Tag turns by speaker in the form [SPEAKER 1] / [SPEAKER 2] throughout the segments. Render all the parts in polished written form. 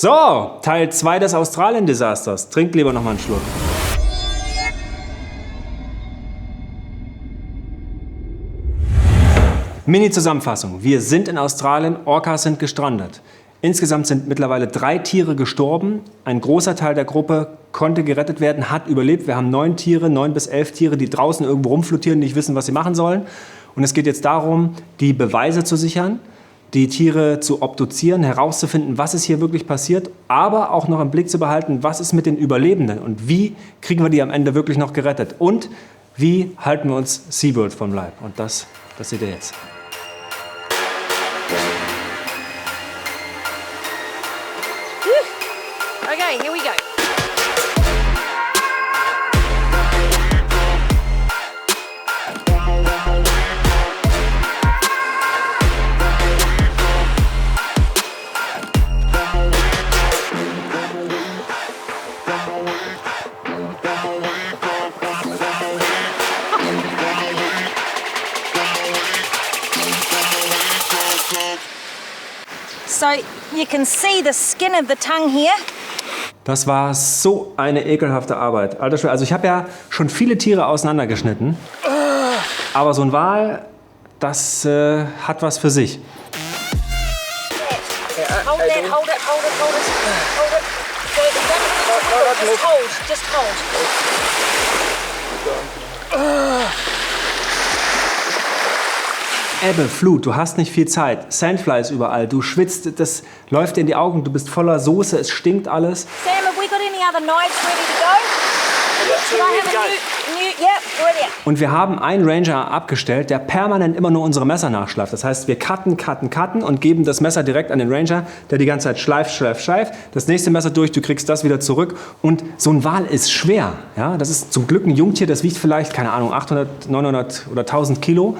[SPEAKER 1] So, Teil 2 des Australien-Desasters. Trink lieber noch mal einen Schluck. Mini-Zusammenfassung. Wir sind in Australien, Orcas sind gestrandet. Insgesamt sind mittlerweile 3 Tiere gestorben. Ein großer Teil der Gruppe konnte gerettet werden, hat überlebt. Wir haben 9 Tiere, 9 bis 11 Tiere, die draußen irgendwo rumflottieren, nicht wissen, was sie machen sollen. Und es geht jetzt darum, die Beweise zu sichern, die Tiere zu obduzieren, herauszufinden, was ist hier wirklich passiert, aber auch noch im Blick zu behalten, was ist mit den Überlebenden und wie kriegen wir die am Ende wirklich noch gerettet und wie halten wir uns SeaWorld vom Leib. Und das seht ihr jetzt.
[SPEAKER 2] Okay, here we go. So you can see the skin of the tongue here.
[SPEAKER 1] Das war so eine ekelhafte Arbeit. Alter Schwede. Also ich habe ja schon viele Tiere auseinandergeschnitten, aber so ein Wal, das hat was für sich.
[SPEAKER 2] Hold it. Just hold.
[SPEAKER 1] Ebbe, Flut, du hast nicht viel Zeit. Sandflies überall, du schwitzt, das läuft dir in die Augen, du bist voller Soße, es stinkt alles.
[SPEAKER 2] Sam, have we got any other knives ready to go? Should I have a new? Yep, brilliant.
[SPEAKER 1] Und wir haben einen Ranger abgestellt, der permanent immer nur unsere Messer nachschleift. Das heißt, wir cutten und geben das Messer direkt an den Ranger, der die ganze Zeit schleift. Das nächste Messer durch, du kriegst das wieder zurück. Und so ein Wal ist schwer. Ja? Das ist zum Glück ein Jungtier, das wiegt vielleicht, keine Ahnung, 800, 900 oder 1000 Kilo.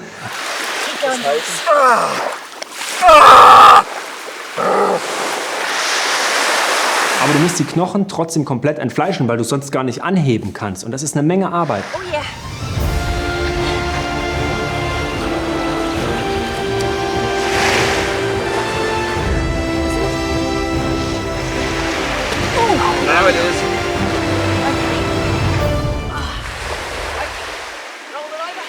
[SPEAKER 1] Aber du musst die Knochen trotzdem komplett entfleischen, weil du sonst gar nicht anheben kannst. Und das ist eine Menge Arbeit.
[SPEAKER 2] Oh yeah.
[SPEAKER 3] Now it is.
[SPEAKER 2] Roll it over.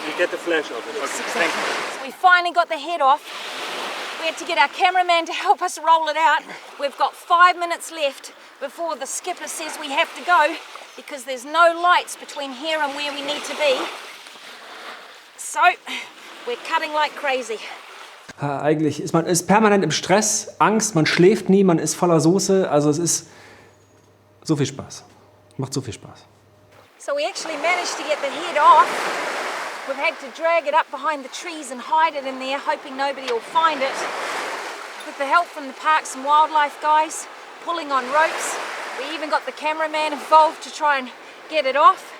[SPEAKER 3] You get the flesh off it.
[SPEAKER 2] Yes,
[SPEAKER 3] Okay, thank
[SPEAKER 2] exactly.
[SPEAKER 3] you.
[SPEAKER 2] So we finally got the head off. We had to get our cameraman to help us roll it out. We've got 5 minutes left before the skipper says we have to go because there's no lights between here and where we need to be. So, we're cutting like crazy.
[SPEAKER 1] Eigentlich ist man permanent im Stress, Angst, man schläft nie, man ist voller Soße. Also es ist so viel Spaß. Macht so viel Spaß.
[SPEAKER 2] So we actually managed to get the head off. We've had to drag it up behind the trees and hide it in there, hoping nobody will find it. With the help from the Parks and Wildlife guys, pulling on ropes. We even got the cameraman involved to try and get it off.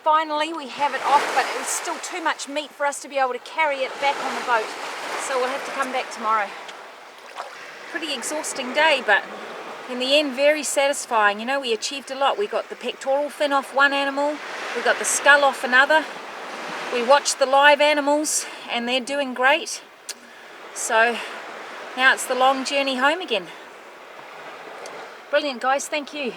[SPEAKER 2] Finally, we have it off, but it was still too much meat for us to be able to carry it back on the boat. So we'll have to come back tomorrow. Pretty exhausting day, but in the end, very satisfying. You know, we achieved a lot. We got the pectoral fin off one animal, we got the skull off another. We watched the live animals and they're doing great. So now it's the long journey home again. Brilliant, guys. Thank you.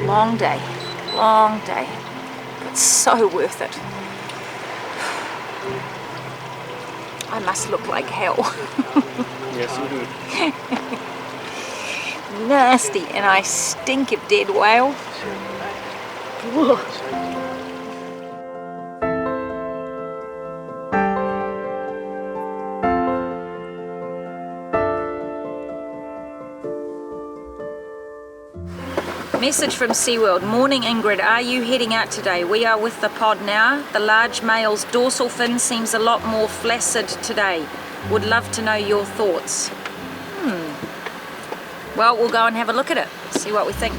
[SPEAKER 2] Long day, but so worth it. I must look like hell.
[SPEAKER 3] Yes, you do.
[SPEAKER 2] Nasty, and I stink of dead whale. Ugh. Message from SeaWorld. Morning, Ingrid. Are you heading out today? We are with the pod now. The large male's dorsal fin seems a lot more flaccid today. Would love to know your thoughts. Well, we'll go and have a look at it. See what we think.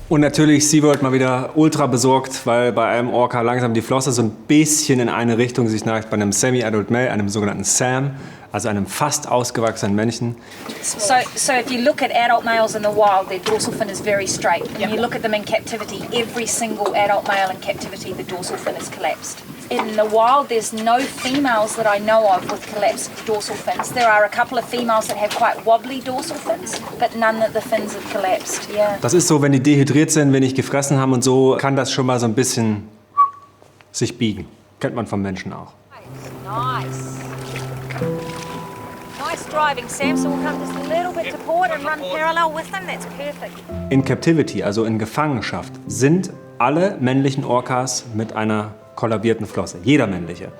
[SPEAKER 1] Und natürlich SeaWorld mal wieder ultra besorgt, weil bei einem Orca langsam die Flosse so ein bisschen in eine Richtung sich neigt, bei einem Semi-Adult Male, einem sogenannten Sam, also einem fast ausgewachsenen Männchen.
[SPEAKER 2] So if you look at adult males in the wild, their dorsal fin is very straight. When you look at them in captivity, every single adult male in captivity, the dorsal fin is collapsed. In the wild, there's no females that I know of with collapsed dorsal fins. There are a couple of females that have quite wobbly dorsal fins, but none that the fins have collapsed. Yeah.
[SPEAKER 1] Das ist so, wenn die dehydriert sind, wenig gefressen haben und so, kann das schon mal so ein bisschen sich biegen. Kennt man vom Menschen auch.
[SPEAKER 2] Nice. Nice driving, Sam. So we'll come just a little bit to port and run parallel with them. That's perfect.
[SPEAKER 1] In Captivity, also in Gefangenschaft, sind alle männlichen Orcas mit einer kollabierten Flosse. Jeder männliche.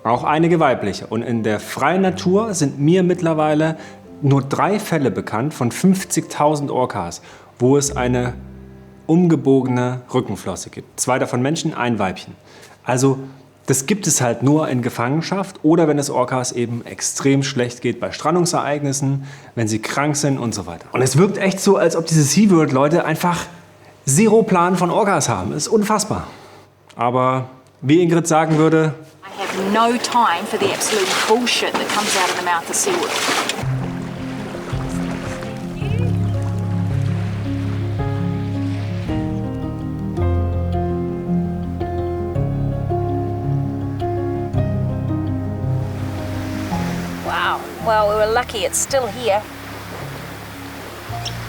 [SPEAKER 1] Auch einige weibliche. Und in der freien Natur sind mir mittlerweile nur 3 Fälle bekannt von 50.000 Orcas, wo es eine umgebogene Rückenflosse gibt. 2 davon Männchen, 1 Weibchen. Also das gibt es halt nur in Gefangenschaft oder wenn es Orcas eben extrem schlecht geht bei Strandungsereignissen, wenn sie krank sind und so weiter. Und es wirkt echt so, als ob diese SeaWorld-Leute einfach zero Plan von Orcas haben. Das ist unfassbar. Aber wie Ingrid sagen würde,
[SPEAKER 2] I have no time for the absolute bullshit that comes out of the mouth of SeaWorld. Wow, well, we were lucky it's still here.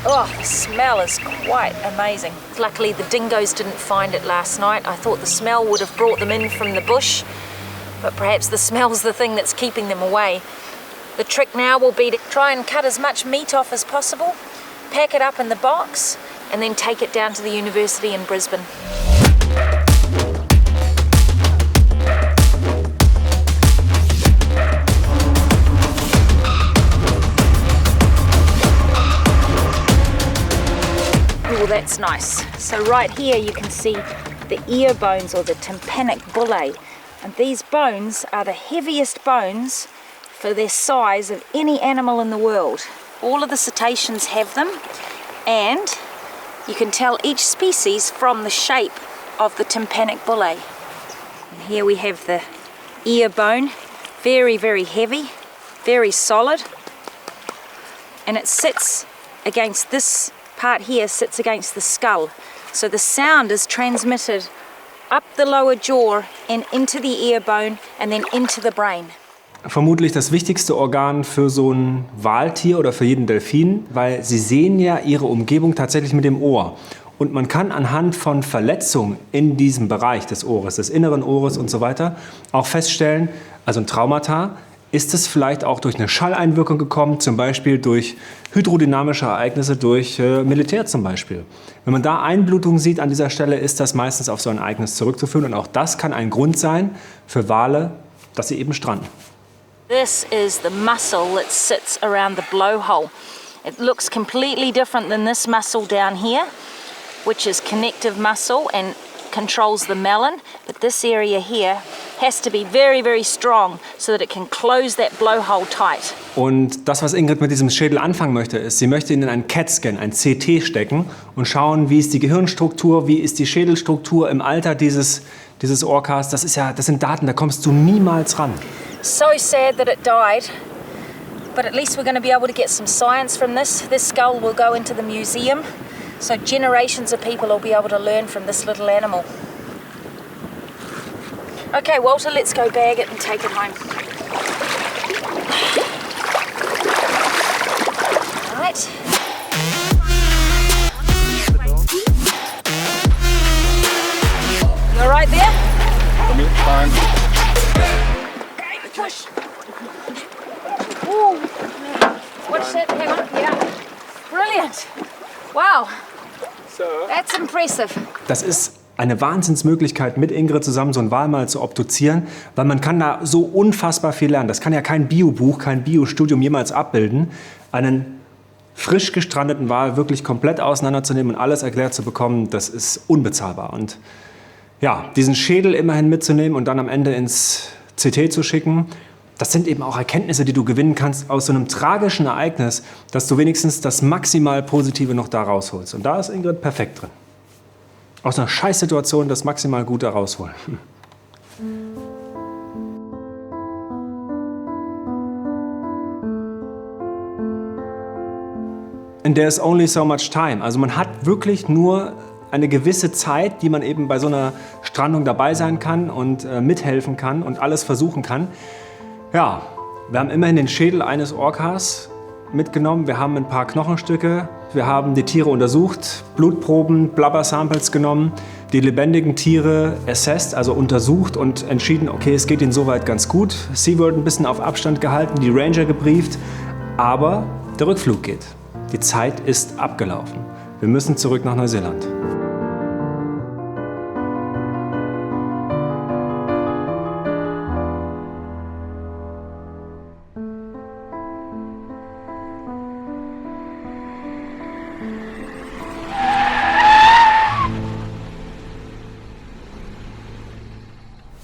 [SPEAKER 2] Oh, the smell is quite amazing. Luckily, the dingoes didn't find it last night. I thought the smell would have brought them in from the bush, but perhaps the smell's the thing that's keeping them away. The trick now will be to try and cut as much meat off as possible, pack it up in the box, and then take it down to the university in Brisbane. Oh, that's nice. So right here you can see the ear bones or the tympanic bullae. And these bones are the heaviest bones for their size of any animal in the world. All of the cetaceans have them, and you can tell each species from the shape of the tympanic bullae. And here we have the ear bone, very, very heavy, very solid. And it sits against this part here, sits against the skull. So the sound is transmitted up the lower jaw and into the ear bone and then into the brain.
[SPEAKER 1] vermutlich das wichtigste Organ für so ein Waltier oder für jeden Delfin, weil sie sehen ja ihre Umgebung tatsächlich mit dem Ohr. Und man kann anhand von Verletzungen in diesem Bereich des Ohres, des inneren Ohres und so weiter, auch feststellen, also ein Traumata, ist es vielleicht auch durch eine Schalleinwirkung gekommen, zum Beispiel durch hydrodynamische Ereignisse, durch Militär zum Beispiel. Wenn man da Einblutung sieht an dieser Stelle, ist das meistens auf so ein Ereignis zurückzuführen. Und auch das kann ein Grund sein für Wale, dass sie eben stranden.
[SPEAKER 2] This is the muscle that sits around the blowhole. It looks completely different than this muscle down here, which is connective muscle and controls the melon. But this area here has to be very, very strong so that it can close that blowhole tight.
[SPEAKER 1] Und das, was Ingrid mit diesem Schädel anfangen möchte, ist, sie möchte ihn in einen CAT-Scan, ein CT stecken und schauen, wie ist die Gehirnstruktur, wie ist die Schädelstruktur im Alter dieses Orcas. Das sind Daten, da kommst du niemals ran.
[SPEAKER 2] So sad that it died, but at least we're going to be able to get some science from this. This skull will go into the museum, so generations of people will be able to learn from this little animal. Okay, Walter, let's go bag it and take it home. Right. You all right there?
[SPEAKER 3] For me, fine.
[SPEAKER 2] Push. Ooh. Watch that, hang on, yeah. Brilliant. Wow,
[SPEAKER 3] So,
[SPEAKER 2] that's impressive.
[SPEAKER 1] Das ist eine Wahnsinnsmöglichkeit, mit Ingrid zusammen so einen Wal mal zu obduzieren, weil man kann da so unfassbar viel lernen. Das kann ja kein Biobuch, kein Biostudium jemals abbilden, einen frisch gestrandeten Wal wirklich komplett auseinanderzunehmen und alles erklärt zu bekommen, das ist unbezahlbar. Und ja, diesen Schädel immerhin mitzunehmen und dann am Ende ins CT zu schicken, das sind eben auch Erkenntnisse, die du gewinnen kannst aus so einem tragischen Ereignis, dass du wenigstens das maximal Positive noch da rausholst. Und da ist Ingrid perfekt drin. aus einer Scheißsituation das maximal Gute rausholen. And there's only so much time. Also man hat wirklich nur eine gewisse Zeit, die man eben bei so einer Strandung dabei sein kann und mithelfen kann und alles versuchen kann. Ja, wir haben immerhin den Schädel eines Orcas mitgenommen. Wir haben ein paar Knochenstücke. Wir haben die Tiere untersucht, Blutproben, Blubber-Samples genommen, die lebendigen Tiere assessed, also untersucht und entschieden, okay, es geht ihnen soweit ganz gut. SeaWorld ein bisschen auf Abstand gehalten, die Ranger gebrieft, aber der Rückflug geht. Die Zeit ist abgelaufen. Wir müssen zurück nach Neuseeland.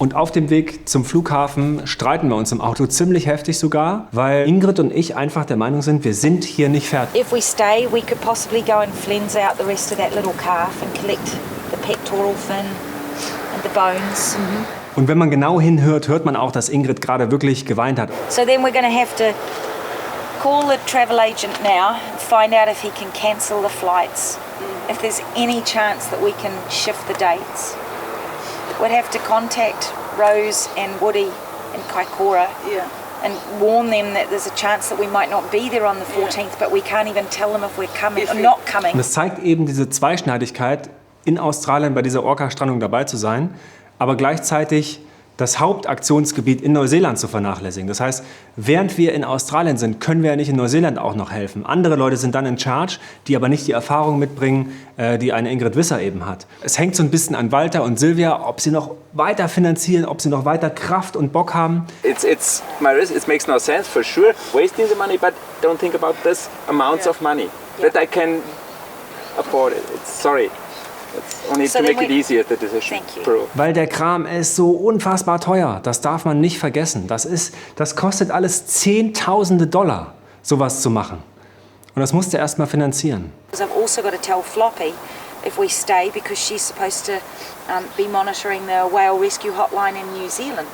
[SPEAKER 1] Und auf dem Weg zum Flughafen streiten wir uns im Auto ziemlich heftig sogar, weil Ingrid und ich einfach der Meinung sind, wir sind hier nicht fertig.
[SPEAKER 2] If we stay, we could possibly go and cleanse out the rest of that little calf and collect the pectoral fin and the bones.
[SPEAKER 1] Und wenn man genau hinhört, hört man auch, dass Ingrid gerade wirklich geweint hat.
[SPEAKER 2] So then we're going to have to call the travel agent now and find out if he can cancel the flights, if there's any chance that we can shift the dates. We'd have to contact Rose and Woody and Kaikoura and warn them that there's a chance that we might not be there on the 14th, but we can't even tell them if we're coming or not coming.
[SPEAKER 1] Und es zeigt eben diese Zweischneidigkeit, in Australien bei dieser Orca-Strandung dabei zu sein, aber gleichzeitig das Hauptaktionsgebiet in Neuseeland zu vernachlässigen. Das heißt, während wir in Australien sind, können wir ja nicht in Neuseeland auch noch helfen. Andere Leute sind dann in Charge, die aber nicht die Erfahrung mitbringen, die eine Ingrid Wisser eben hat. Es hängt so ein bisschen an Walter und Silvia, ob sie noch weiter finanzieren, ob sie noch weiter Kraft und Bock haben.
[SPEAKER 4] It's Maris, it makes no sense for sure wasting the money, but don't think about this amounts of money that I can afford it. Sorry. It's only
[SPEAKER 2] So
[SPEAKER 4] to
[SPEAKER 2] then
[SPEAKER 4] make it
[SPEAKER 2] we-
[SPEAKER 4] easier, the decision.
[SPEAKER 2] Thank you.
[SPEAKER 4] Pro.
[SPEAKER 1] Weil der Kram ist so unfassbar teuer. Das darf man nicht vergessen. Das kostet alles Zehntausende Dollar, sowas zu machen. Und das musst du erst mal finanzieren.
[SPEAKER 2] Because I've also got to tell Floppy if we stay because she's supposed to be monitoring the whale rescue hotline in New Zealand.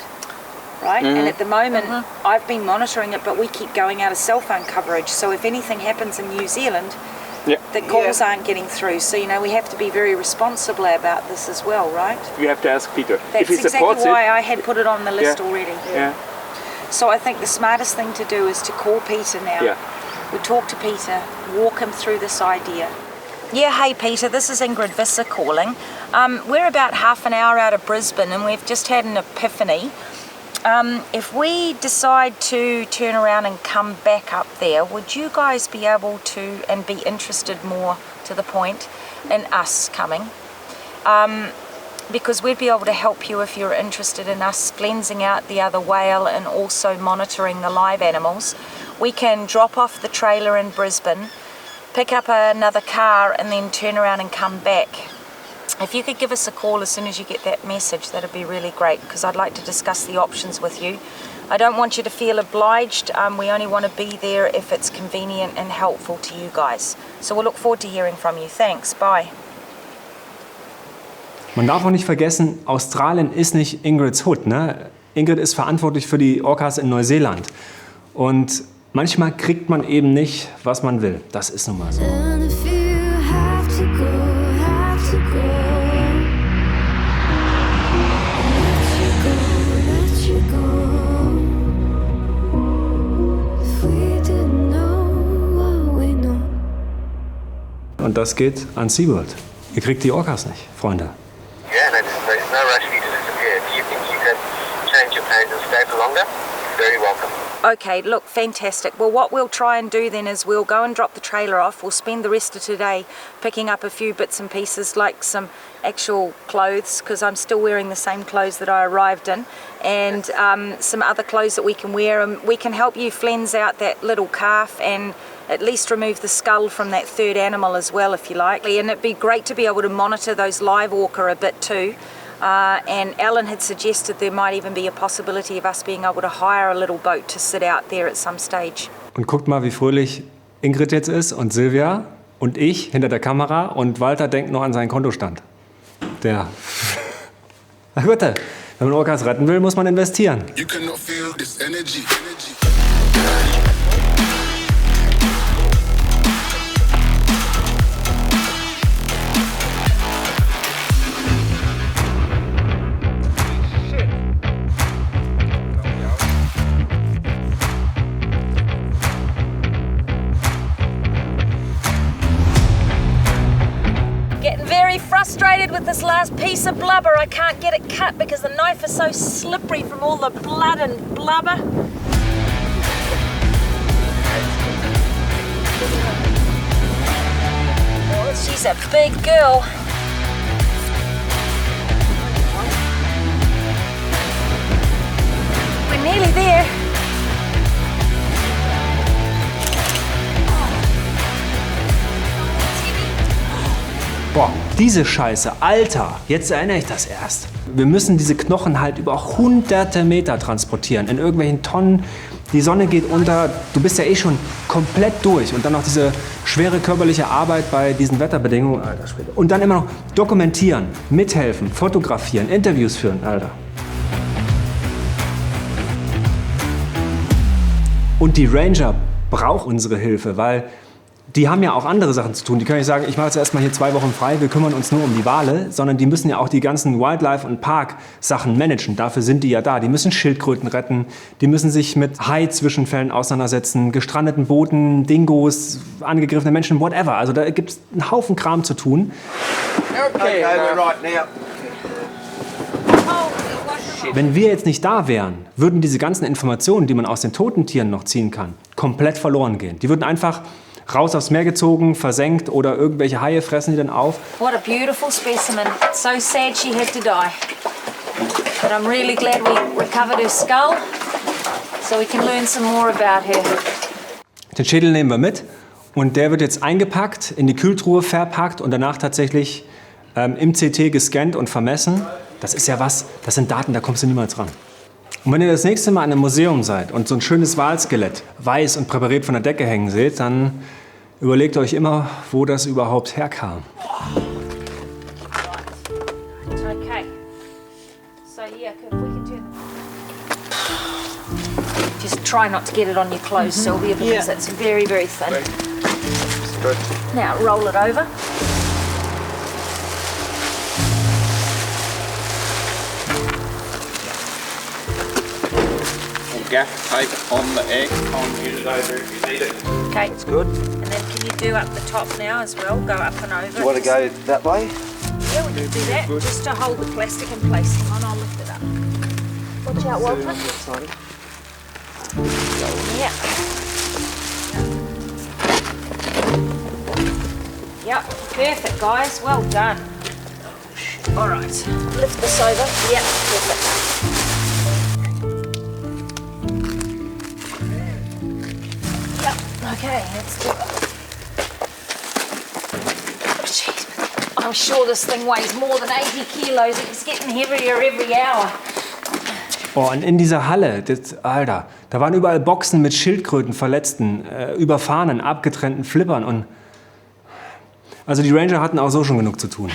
[SPEAKER 2] Right? And at the moment, I've been monitoring it, but we keep going out of cell phone coverage. So if anything happens in New Zealand,
[SPEAKER 4] Yeah.
[SPEAKER 2] the calls aren't getting through. So, you know, we have to be very responsible about this as well, right?
[SPEAKER 4] We have to ask Peter
[SPEAKER 2] That's
[SPEAKER 4] if he
[SPEAKER 2] exactly
[SPEAKER 4] supports
[SPEAKER 2] why
[SPEAKER 4] it.
[SPEAKER 2] I had put it on the list already.
[SPEAKER 4] Yeah.
[SPEAKER 2] So I think the smartest thing to do is to call Peter now.
[SPEAKER 4] Yeah.
[SPEAKER 2] We talk to Peter, walk him through this idea. Yeah, hey Peter, this is Ingrid Visser calling. We're about half an hour out of Brisbane and we've just had an epiphany. If we decide to turn around and come back up there, would you guys be able to and be interested more to the point in us coming? Because we'd be able to help you if you're interested in us cleansing out the other whale and also monitoring the live animals. We can drop off the trailer in Brisbane, pick up another car and then turn around and come back. If you could give us a call as soon as you get that message, that'd be really great because I'd like to discuss the options with you. I don't want you to feel obliged. We only want to be there if it's convenient and helpful to you guys. So we'll look forward to hearing from you. Thanks. Bye.
[SPEAKER 1] Man darf auch nicht vergessen, Australien ist nicht Ingrids Hut. Ne? Ingrid ist verantwortlich für die Orcas in Neuseeland. Und manchmal kriegt man eben nicht, was man will. Das ist nun mal so.
[SPEAKER 5] And if you have to go, have to go. Let you go. If we didn't know what we know.
[SPEAKER 1] Und das geht an SeaWorld. Ihr kriegt die Orcas nicht, Freunde.
[SPEAKER 6] Yeah, and there's no rush for you to disappear. If you think you can change your plans and stay for longer, very welcome.
[SPEAKER 2] Okay, look, fantastic. Well, what we'll try and do then is we'll go and drop the trailer off. We'll spend the rest of today picking up a few bits and pieces like some actual clothes because I'm still wearing the same clothes that I arrived in and some other clothes that we can wear and we can help you cleanse out that little calf and at least remove the skull from that third animal as well if you like. And it'd be great to be able to monitor those live orca a bit too. And Alan had suggested there might even be a possibility of us being able to hire a little boat to sit out there at some stage.
[SPEAKER 1] Und guckt mal, wie fröhlich Ingrid jetzt ist und Silvia und ich hinter der Kamera und Walter denkt noch an seinen Kontostand. der... Na gut, wenn man Orcas retten will, muss man investieren.
[SPEAKER 7] You cannot feel this energy.
[SPEAKER 2] Getting very frustrated with this last piece of blubber. I can't get it cut because the knife is so slippery from all the blood and blubber. Oh, she's a big girl. We're nearly there.
[SPEAKER 1] Boah, diese Scheiße, Alter, jetzt erinnere ich das erst. Wir müssen diese Knochen halt über hunderte Meter transportieren, in irgendwelchen Tonnen. Die Sonne geht unter, du bist ja eh schon komplett durch. Und dann noch diese schwere körperliche Arbeit bei diesen Wetterbedingungen. Alter Schwede. Und dann immer noch dokumentieren, mithelfen, fotografieren, Interviews führen, Alter. Und die Ranger brauchen unsere Hilfe, weil die haben ja auch andere Sachen zu tun. Die können nicht sagen, ich mache jetzt erstmal hier 2 Wochen frei, wir kümmern uns nur um die Wale, sondern die müssen ja auch die ganzen Wildlife- und Park-Sachen managen. Dafür sind die ja da. Die müssen Schildkröten retten, die müssen sich mit Hai-Zwischenfällen auseinandersetzen, gestrandeten Booten, Dingos, angegriffene Menschen, whatever. Also da gibt es einen Haufen Kram zu tun.
[SPEAKER 4] Okay, we're right now.
[SPEAKER 1] Wenn wir jetzt nicht da wären, würden diese ganzen Informationen, die man aus den toten Tieren noch ziehen kann, komplett verloren gehen. Die würden einfach raus aufs Meer gezogen, versenkt oder irgendwelche Haie fressen die dann auf.
[SPEAKER 2] What a beautiful specimen. So sad she had to die. But I'm really glad we recovered her skull so we can learn some more about her.
[SPEAKER 1] Den Schädel nehmen wir mit und der wird jetzt eingepackt, in die Kühltruhe verpackt und danach tatsächlich im CT gescannt und vermessen. Das ist ja was, das sind Daten, da kommst du niemals ran. Und wenn ihr das nächste Mal in einem Museum seid und so ein schönes Walskelett weiß und präpariert von der Decke hängen seht, dann überlegt euch immer, wo das überhaupt herkam.
[SPEAKER 2] Okay. So yeah, if we can turn. Just try not to get it on your clothes, Sylvia, because it's very, very thin.
[SPEAKER 4] Good.
[SPEAKER 2] Now roll it over.
[SPEAKER 3] Gaff tape on the egg. Use it over if you need it.
[SPEAKER 2] Okay.
[SPEAKER 4] It's good.
[SPEAKER 2] And then can you do up the top now as well? Go up and over.
[SPEAKER 4] You want to go that way?
[SPEAKER 2] Yeah, we can do that. Just to hold the plastic in place. Hang on, I'll lift it up. Watch out, Walter. Yeah. Yep, perfect, guys. Well done. All right, lift this over. Yep, perfect. Okay, let's do it. Oh, jeez. I'm sure this thing weighs more than 80 kilos. It's getting heavier every hour.
[SPEAKER 1] Oh, und in dieser Halle, Alter, da waren überall Boxen mit Schildkröten, Verletzten, überfahrenen, abgetrennten Flippern und... Also die Ranger hatten auch so schon genug zu tun.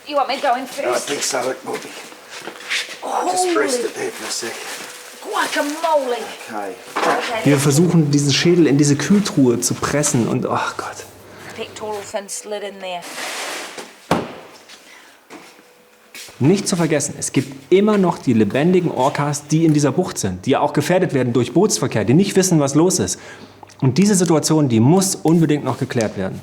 [SPEAKER 2] You want me to go in first?
[SPEAKER 4] think so, it will be.
[SPEAKER 2] Holy
[SPEAKER 4] there for a sec.
[SPEAKER 2] guacamole.
[SPEAKER 4] Okay.
[SPEAKER 2] Okay,
[SPEAKER 1] Wir versuchen, diesen Schädel in diese Kühltruhe zu pressen und, oh Gott.
[SPEAKER 2] pectoral fin slid in there.
[SPEAKER 1] Nicht zu vergessen, es gibt immer noch die lebendigen Orcas, die in dieser Bucht sind, die ja auch gefährdet werden durch Bootsverkehr, die nicht wissen, was los ist. Und diese Situation, die muss unbedingt noch geklärt werden.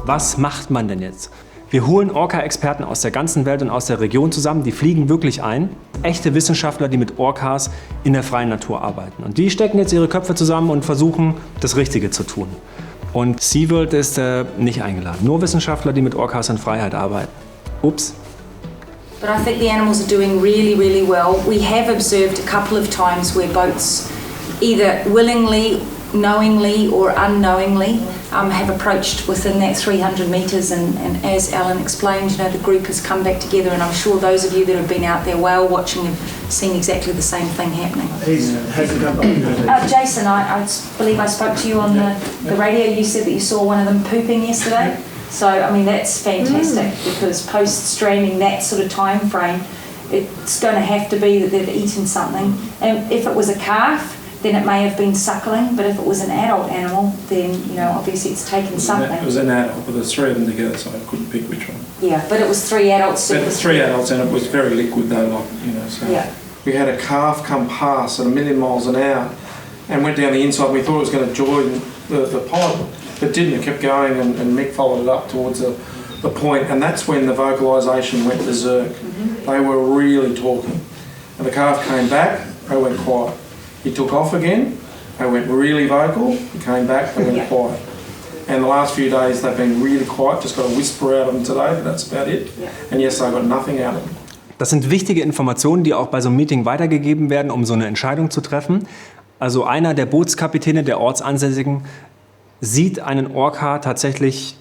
[SPEAKER 1] Was macht man denn jetzt? Wir holen Orca-Experten aus der ganzen Welt und aus der Region zusammen, die fliegen wirklich ein. Echte Wissenschaftler, die mit Orcas in der freien Natur arbeiten. Und die stecken jetzt ihre Köpfe zusammen und versuchen, das Richtige zu tun. Und SeaWorld ist nicht eingeladen. Nur Wissenschaftler, die mit Orcas in Freiheit arbeiten. Ups.
[SPEAKER 2] But I think the animals are doing really, really well. We have observed a couple of times where boats either willingly
[SPEAKER 8] knowingly or unknowingly have approached within that 300 metres, and as Alan explained, you know, the group has come back together, and I'm sure those of you that have been out there whale watching have seen exactly the same thing happening. Jason, I believe I spoke to you on the radio. You said that you saw one of them pooping yesterday. So, I mean, that's fantastic because post-stranding, that sort of time frame, it's going to have to be that they've eaten something. And if it was a calf, then it may have been suckling, but if it was an adult animal, then, you know, obviously it's taken something.
[SPEAKER 9] It was an adult, but there's 3 of them together, so I couldn't pick which one.
[SPEAKER 8] Yeah, but it was 3 adults.
[SPEAKER 9] It was 3 adults, and it was very liquid though, like, you know, so.
[SPEAKER 8] Yeah.
[SPEAKER 9] We had a calf come past at 1,000,000 miles an hour and went down the inside. We thought it was going to join the pod, but didn't. It kept going, and Mick followed it up towards the point, and that's when the vocalisation went berserk. They were really talking. And the calf came back, they went quiet. He took off again, they went really vocal, he came back, they went quiet. And the last few days they've been really quiet, just got a whisper out of them today, but that's about it. And yes, I got nothing out of them.
[SPEAKER 1] Das sind wichtige Informationen, die auch bei so einem Meeting weitergegeben werden, um so eine Entscheidung zu treffen. Also einer der Bootskapitäne der Ortsansässigen sieht einen Orca tatsächlich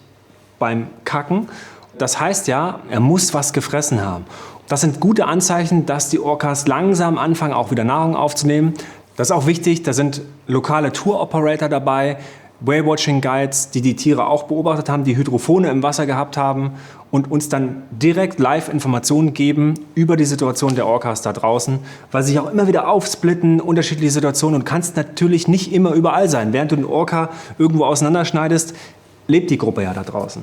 [SPEAKER 1] beim Kacken. Das heißt ja, er muss was gefressen haben. Das sind gute Anzeichen, dass die Orcas langsam anfangen, auch wieder Nahrung aufzunehmen. Das ist auch wichtig, da sind lokale Tour-Operator dabei, Whale-Watching-Guides, die die Tiere auch beobachtet haben, die Hydrophone im Wasser gehabt haben und uns dann direkt live Informationen geben über die Situation der Orcas da draußen, weil sie sich auch immer wieder aufsplitten, unterschiedliche Situationen, und kannst natürlich nicht immer überall sein. Während du den Orca irgendwo auseinanderschneidest, lebt die Gruppe ja da draußen.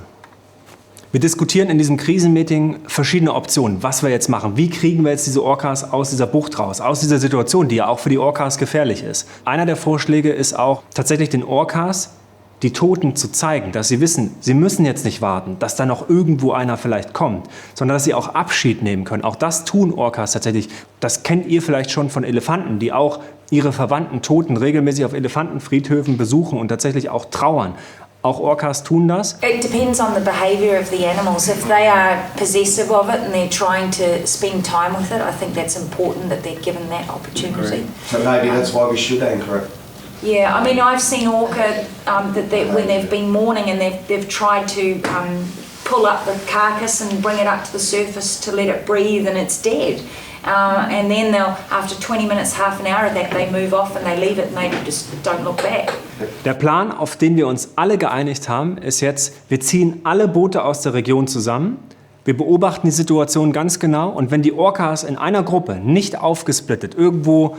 [SPEAKER 1] Wir diskutieren in diesem Krisenmeeting verschiedene Optionen, was wir jetzt machen. Wie kriegen wir jetzt diese Orcas aus dieser Bucht raus, aus dieser Situation, die ja auch für die Orcas gefährlich ist. Einer der Vorschläge ist auch, tatsächlich den Orcas die Toten zu zeigen, dass sie wissen, sie müssen jetzt nicht warten, dass da noch irgendwo einer vielleicht kommt, sondern dass sie auch Abschied nehmen können. Auch das tun Orcas tatsächlich. Das kennt ihr vielleicht schon von Elefanten, die auch ihre verwandten Toten regelmäßig auf Elefantenfriedhöfen besuchen und tatsächlich auch trauern. Auch Orcas tun das.
[SPEAKER 8] It depends on the behaviour of the animals. If they are possessive of it and they're trying to spend time with it, I think that's important that they're given that opportunity.
[SPEAKER 10] So maybe that's why we should anchor it.
[SPEAKER 8] Yeah, I mean, I've seen orca when they've been mourning and they've tried to pull up the carcass and bring it up to the surface to let it breathe, and it's dead. And then they'll, after 20 minutes, half an hour of that, they move off and they leave it and they just don't look back.
[SPEAKER 1] Der Plan, auf den wir uns alle geeinigt haben, ist jetzt, wir ziehen alle Boote aus der Region zusammen, wir beobachten die Situation ganz genau, und wenn die Orcas in einer Gruppe nicht aufgesplittet irgendwo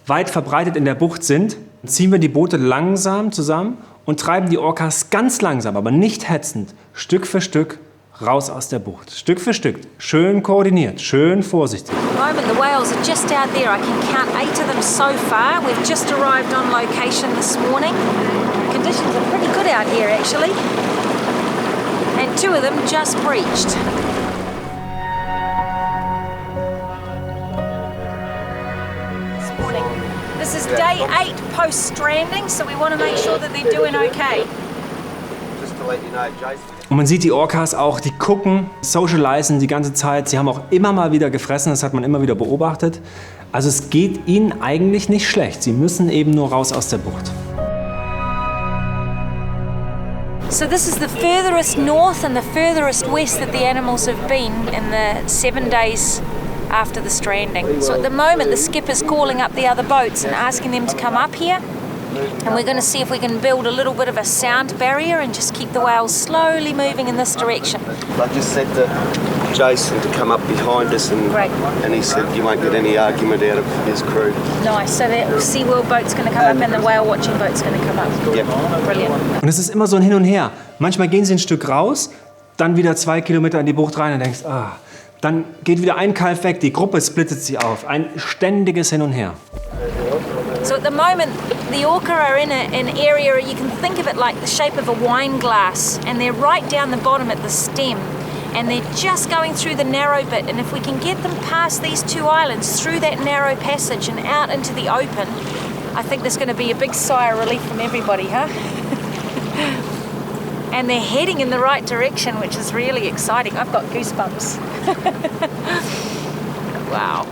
[SPEAKER 1] weit verbreitet in der Bucht sind, ziehen wir die Boote langsam zusammen und treiben die Orcas ganz langsam, aber nicht hetzend, Stück für Stück raus aus der Bucht. Stück für Stück. Schön koordiniert, schön vorsichtig.
[SPEAKER 2] At the moment, the whales are just out there. I can count 8 of them so far. We've just arrived on location this morning. Conditions are pretty good out here, actually. And 2 of them just breached. This morning. This is day 8 post-stranding, so we want to make sure that they're doing okay.
[SPEAKER 10] Just to let you know, Jason.
[SPEAKER 1] Und man sieht die Orcas auch, die gucken, socialisen die ganze Zeit. Sie haben auch immer mal wieder gefressen, das hat man immer wieder beobachtet. Also es geht ihnen eigentlich nicht schlecht. Sie müssen eben nur raus aus der Bucht.
[SPEAKER 2] So this is the furthest north and the furthest west that the animals have been in the 7 days after the stranding. So at the moment the skipper's calling up the other boats and asking them to come up here. And we're going to see if we can build a little bit of a sound barrier and just keep the whales slowly moving in this direction.
[SPEAKER 10] I just said to Jason to come up behind us, and he said you won't get any argument out of his crew.
[SPEAKER 2] Nice, so the SeaWorld boat's going to come up and the whale watching boat's going to come up.
[SPEAKER 10] Yep.
[SPEAKER 2] Brilliant.
[SPEAKER 1] Und es ist immer so ein Hin und Her. Manchmal gehen sie ein Stück raus, dann wieder 2 Kilometer in die Bucht rein und denkst, dann geht wieder ein Kalf weg, die Gruppe splittet sich auf. Ein ständiges Hin und Her.
[SPEAKER 2] So at the moment, the orca are in an area, you can think of it like the shape of a wine glass, and they're right down the bottom at the stem, and they're just going through the narrow bit, and if we can get them past these 2 islands, through that narrow passage and out into the open, I think there's going to be a big sigh of relief from everybody, huh? And they're heading in the right direction, which is really exciting. I've got goosebumps. Wow.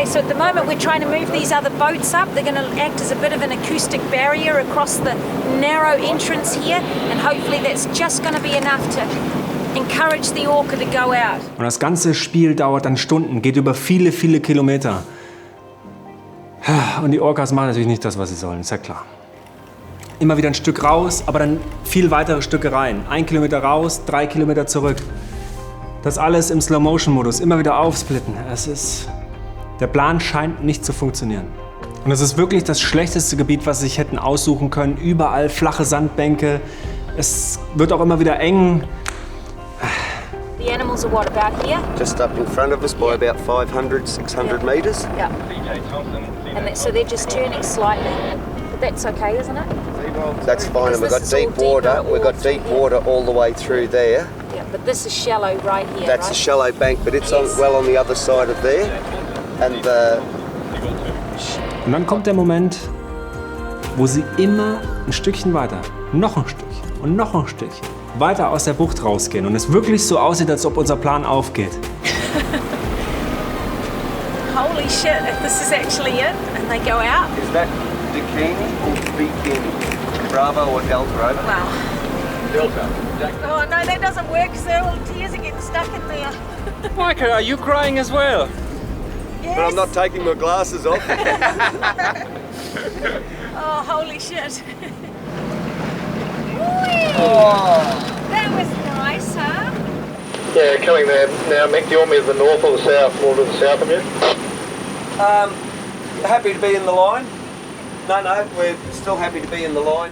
[SPEAKER 2] Okay, so at the moment we're trying to move these other boats up. They're going to act as a bit of an acoustic barrier across the narrow entrance here, and hopefully that's just going to be enough to encourage the orca to go out.
[SPEAKER 1] Und das ganze Spiel dauert dann Stunden, geht über viele, viele Kilometer. Und die Orcas machen natürlich nicht das, was sie sollen, ist ja klar. Immer wieder ein Stück raus, aber dann viel weitere Stücke rein. 1 Kilometer raus, 3 Kilometer zurück. Das alles im Slow-Motion-Modus, immer wieder aufsplitten. Der Plan scheint nicht zu funktionieren. Und es ist wirklich das schlechteste Gebiet, was sie sich hätten aussuchen können. Überall flache Sandbänke. Es wird auch immer wieder eng.
[SPEAKER 2] The animals are what, about here?
[SPEAKER 10] Just up in front of us by about 500, 600 metres.
[SPEAKER 2] Yeah. And so they're just turning slightly. But that's okay, isn't it?
[SPEAKER 10] That's fine, and we've got
[SPEAKER 2] This is all
[SPEAKER 10] deep water.
[SPEAKER 2] deeper
[SPEAKER 10] We've got deep water all the way through there.
[SPEAKER 2] Yeah, but this is shallow right here,
[SPEAKER 10] That's a
[SPEAKER 2] right?
[SPEAKER 10] shallow bank, but it's
[SPEAKER 2] Yes.
[SPEAKER 10] well on the other side of there. And
[SPEAKER 1] Und dann kommt der Moment, wo sie immer ein Stückchen weiter, noch ein Stückchen und noch ein Stückchen weiter aus der Bucht rausgehen und es wirklich so aussieht, als ob unser Plan aufgeht.
[SPEAKER 2] Holy shit, if this is actually it, and they go out.
[SPEAKER 10] is that Bikini or Bikini? Bravo or Delta over?
[SPEAKER 2] Wow. Delta. Oh no, that doesn't work, because all tears are getting stuck in there.
[SPEAKER 4] Micah, are you crying as well?
[SPEAKER 2] Yes.
[SPEAKER 10] But I'm not taking my glasses off.
[SPEAKER 2] Oh, holy shit.
[SPEAKER 10] Oh.
[SPEAKER 2] That was nice, huh?
[SPEAKER 6] Yeah, coming there now, Mick. Do you want me to the north or the south? More to the south of you?
[SPEAKER 10] Happy to be in the line? No, we're still happy to be in the line.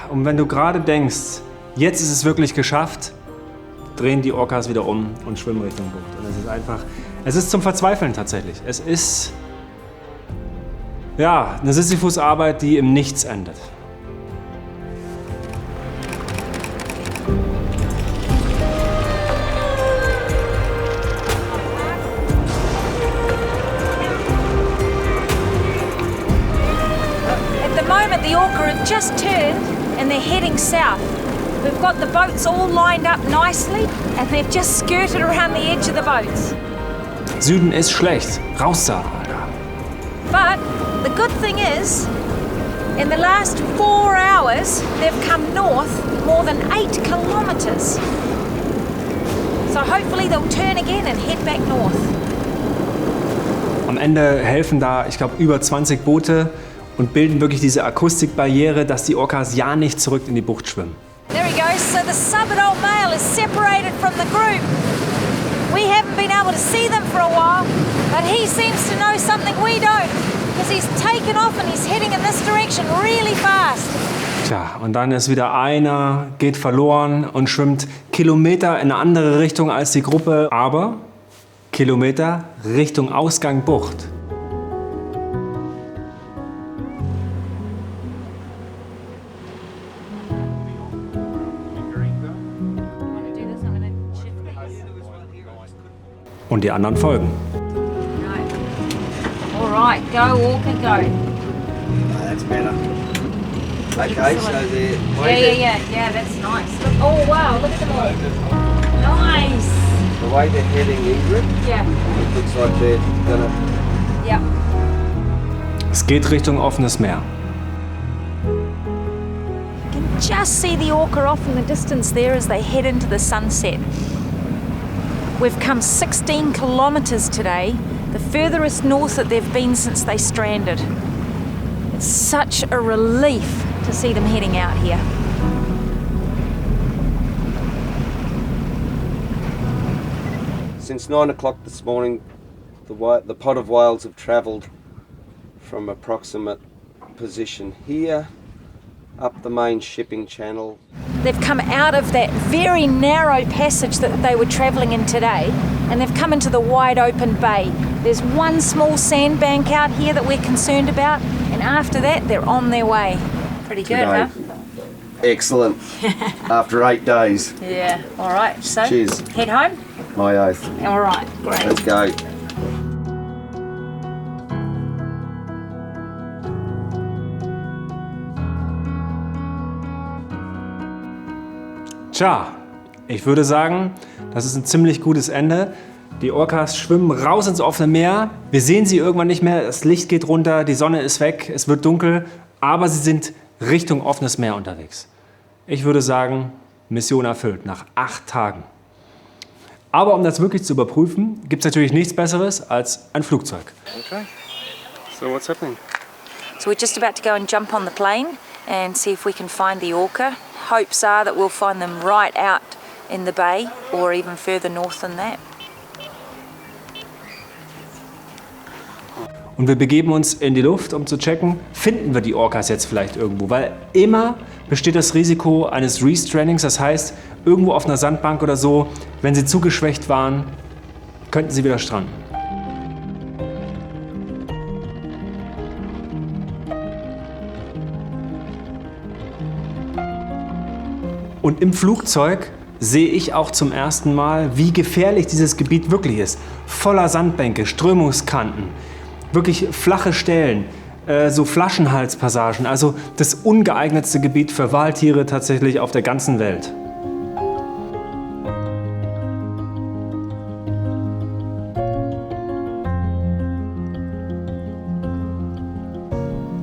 [SPEAKER 1] Und wenn du gerade denkst, jetzt ist es wirklich geschafft, drehen die Orcas wieder um und schwimmen Richtung Bucht. Und es ist einfach, es ist zum Verzweifeln tatsächlich. Es ist, ja, eine Sisyphus-Arbeit, die im Nichts endet.
[SPEAKER 2] At the moment, the orca have just turned and they're heading south. We've got the boats all lined up nicely and they've just skirted around the edge of the boats.
[SPEAKER 1] Süden ist schlecht. Raus da, Alter.
[SPEAKER 2] But the good thing is, in the last 4 hours, they've come north more than 8 kilometers. So hopefully they'll turn again and head back north.
[SPEAKER 1] Am Ende helfen da, ich glaube, über 20 Boote und bilden wirklich diese Akustikbarriere, dass die Orcas ja nicht zurück in die Bucht schwimmen.
[SPEAKER 2] There he goes. So the sub-adult male is separated from the group. We haven't been able to see them for a while, but he seems to know something we don't, because he's taken off and he's heading in this direction really fast.
[SPEAKER 1] Tja, und dann ist wieder einer, geht verloren und schwimmt Kilometer in eine andere Richtung als die Gruppe, aber Kilometer Richtung Ausgang Bucht. Und die anderen folgen.
[SPEAKER 2] All right, go, Orca, go.
[SPEAKER 10] That's better. Okay, so they're
[SPEAKER 2] Yeah, that's nice. Look, oh wow, look at them all. Nice.
[SPEAKER 10] the way they're heading inward,
[SPEAKER 2] Yeah,
[SPEAKER 10] it looks like they're gonna.
[SPEAKER 2] yeah.
[SPEAKER 1] Es geht Richtung offenes Meer.
[SPEAKER 2] You can just see the orca off in the distance there as they head into the sunset. We've come 16 kilometres today, the furthest north that they've been since they stranded. It's such a relief to see them heading out here.
[SPEAKER 10] Since 9 o'clock this morning, the pod of whales have travelled from approximate position here up the main shipping channel.
[SPEAKER 2] They've come out of that very narrow passage that they were travelling in today, and they've come into the wide open bay. There's one small sandbank out here that we're concerned about, and after that they're on their way. Pretty good,
[SPEAKER 10] Today.
[SPEAKER 2] huh?
[SPEAKER 10] Excellent. After 8 days.
[SPEAKER 2] Yeah, all right, so
[SPEAKER 10] Cheers.
[SPEAKER 2] head home?
[SPEAKER 10] My oath.
[SPEAKER 2] All right, great.
[SPEAKER 10] Let's go.
[SPEAKER 1] Tja, ich würde sagen, das ist ein ziemlich gutes Ende. Die Orcas schwimmen raus ins offene Meer. Wir sehen sie irgendwann nicht mehr. Das Licht geht runter, die Sonne ist weg, es wird dunkel. Aber sie sind Richtung offenes Meer unterwegs. Ich würde sagen, Mission erfüllt nach 8 Tagen. Aber um das wirklich zu überprüfen, gibt es natürlich nichts Besseres als ein Flugzeug.
[SPEAKER 10] Okay. So what's happening?
[SPEAKER 2] So we're just about to go and jump on the plane and see if we can find the orca. Hopes are that we'll find them right out in the bay or even further north than that.
[SPEAKER 1] Und wir begeben uns in die Luft, um zu checken, finden wir die Orcas jetzt vielleicht irgendwo. Weil immer besteht das Risiko eines Restrandings, das heißt, irgendwo auf einer Sandbank oder so, wenn sie zu geschwächt waren, könnten sie wieder stranden. Und im Flugzeug sehe ich auch zum ersten Mal, wie gefährlich dieses Gebiet wirklich ist. Voller Sandbänke, Strömungskanten, wirklich flache Stellen, so Flaschenhalspassagen. Also das ungeeignetste Gebiet für Waltiere tatsächlich auf der ganzen Welt.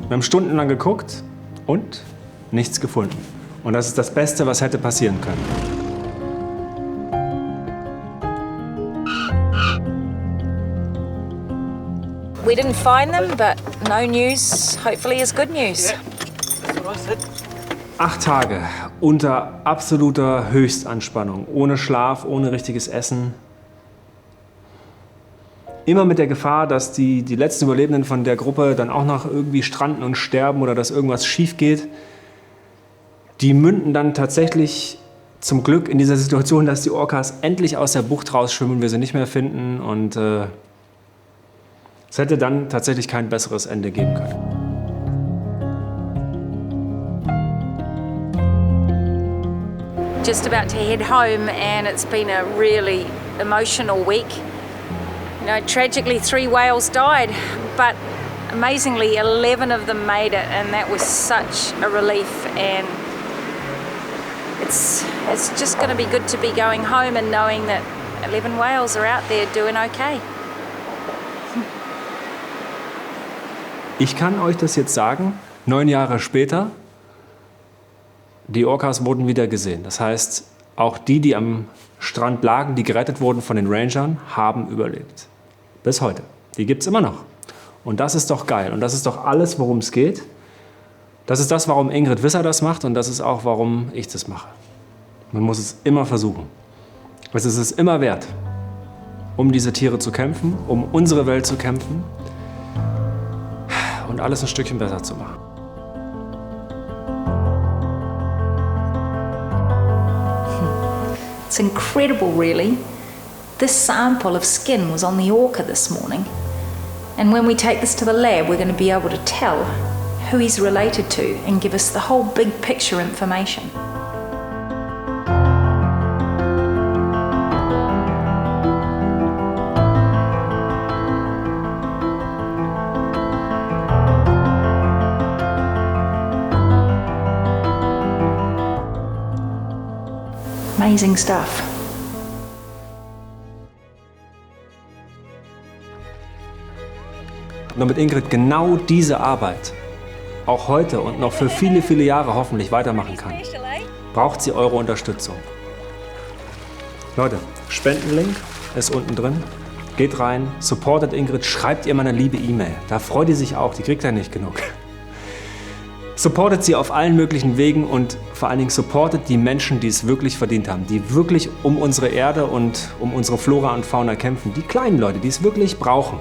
[SPEAKER 1] Wir haben stundenlang geguckt und nichts gefunden. Und das ist das Beste, was hätte passieren können.
[SPEAKER 2] We didn't find them, but no news hopefully is good news.
[SPEAKER 1] 8 Tage unter absoluter Höchstanspannung, ohne Schlaf, ohne richtiges Essen. Immer mit der Gefahr, dass die letzten Überlebenden von der Gruppe dann auch noch irgendwie stranden und sterben oder dass irgendwas schief geht. Die münden dann tatsächlich zum Glück in dieser Situation, dass die Orcas endlich aus der Bucht rausschwimmen und wir sie nicht mehr finden. Und es hätte dann tatsächlich kein besseres Ende geben können.
[SPEAKER 2] Just about to head home and it's been a really emotional week. You know, tragically 3 whales died, but amazingly 11 of them made it, and that was such a relief. And it's just going to be good to be going home and knowing that 11 whales are out there doing okay.
[SPEAKER 1] Ich kann euch das jetzt sagen, 9 Jahre später, die Orcas wurden wieder gesehen. Das heißt, auch die am Strand lagen, die gerettet wurden von den Rangern, haben überlebt. Bis heute. Die gibt es immer noch. Und das ist doch geil. Und das ist doch alles, worum es geht. Das ist das, warum Ingrid Wisser das macht und das ist auch, warum ich das mache. Man muss es immer versuchen. Es ist es immer wert, um diese Tiere zu kämpfen, um unsere Welt zu kämpfen und alles ein Stückchen besser zu machen.
[SPEAKER 8] It's incredible, really. This sample of skin was on the orca this morning. And when we take this to the lab, we're going to be able to tell who he's related to and give us the whole big picture information. Amazing stuff.
[SPEAKER 1] Und damit Ingrid genau diese Arbeit auch heute und noch für viele, viele Jahre hoffentlich weitermachen kann, braucht sie eure Unterstützung. Leute, Spendenlink ist unten drin. Geht rein, supportet Ingrid, schreibt ihr mal eine liebe E-Mail. Da freut ihr sich auch, die kriegt ja nicht genug. Supportet sie auf allen möglichen Wegen und vor allen Dingen supportet die Menschen, die es wirklich verdient haben, die wirklich um unsere Erde und um unsere Flora und Fauna kämpfen. Die kleinen Leute, die es wirklich brauchen.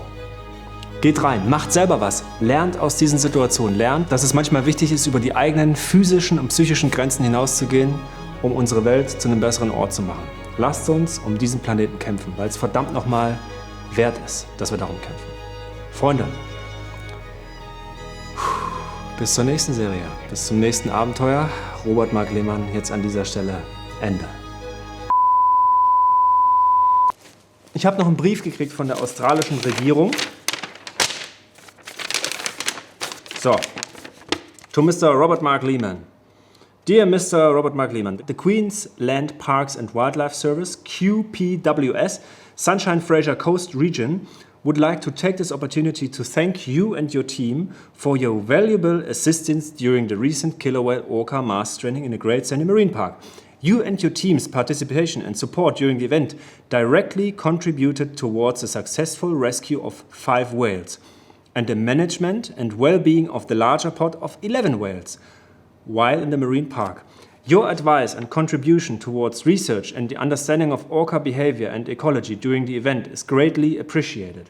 [SPEAKER 1] Geht rein, macht selber was, lernt aus diesen Situationen, lernt, dass es manchmal wichtig ist, über die eigenen physischen und psychischen Grenzen hinauszugehen, um unsere Welt zu einem besseren Ort zu machen. Lasst uns um diesen Planeten kämpfen, weil es verdammt nochmal wert ist, dass wir darum kämpfen. Freunde, bis zur nächsten Serie, bis zum nächsten Abenteuer. Robert Mark Lehmann, jetzt an dieser Stelle Ende. Ich habe noch einen Brief gekriegt von der australischen Regierung. So, to Mr. Robert Mark Lehmann. Dear Mr. Robert Mark Lehman, the Queensland Parks and Wildlife Service, QPWS, Sunshine Fraser Coast Region, would like to take this opportunity to thank you and your team for your valuable assistance during the recent killer whale orca mass training in the Great Sandy Marine Park. You and your team's participation and support during the event directly contributed towards the successful rescue of 5 whales and the management and well-being of the larger pod of 11 whales while in the marine park. Your advice and contribution towards research and the understanding of orca behavior and ecology during the event is greatly appreciated.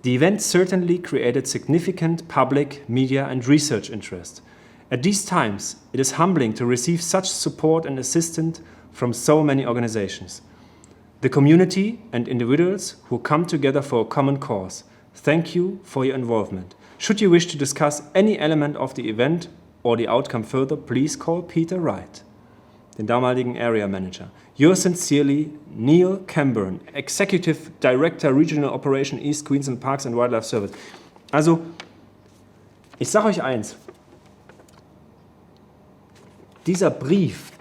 [SPEAKER 1] The event certainly created significant public, media and research interest. At these times, it is humbling to receive such support and assistance from so many organizations. The community and individuals who come together for a common cause, thank you for your involvement. Should you wish to discuss any element of the event or the outcome further, please call Peter Wright, den damaligen Area Manager. Yours sincerely, Neil Camburn, Executive Director Regional Operation East Queensland Parks and Wildlife Service. Also, ich sage euch eins, dieser Brief,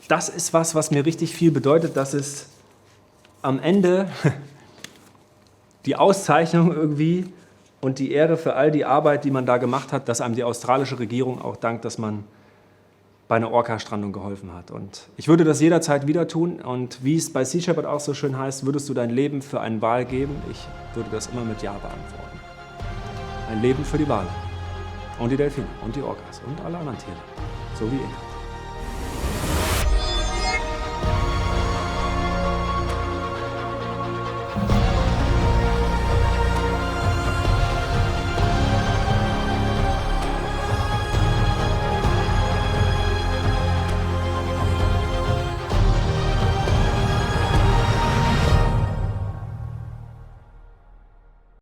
[SPEAKER 1] das ist was mir richtig viel bedeutet, dass es am Ende die Auszeichnung irgendwie und die Ehre für all die Arbeit, die man da gemacht hat, dass einem die australische Regierung auch dankt, dass man bei einer Orca-Strandung geholfen hat. Und ich würde das jederzeit wieder tun. Und wie es bei Sea Shepherd auch so schön heißt, würdest du dein Leben für einen Wal geben? Ich würde das immer mit Ja beantworten. Ein Leben für die Wale und die Delfine und die Orcas und alle anderen Tiere, so wie ich.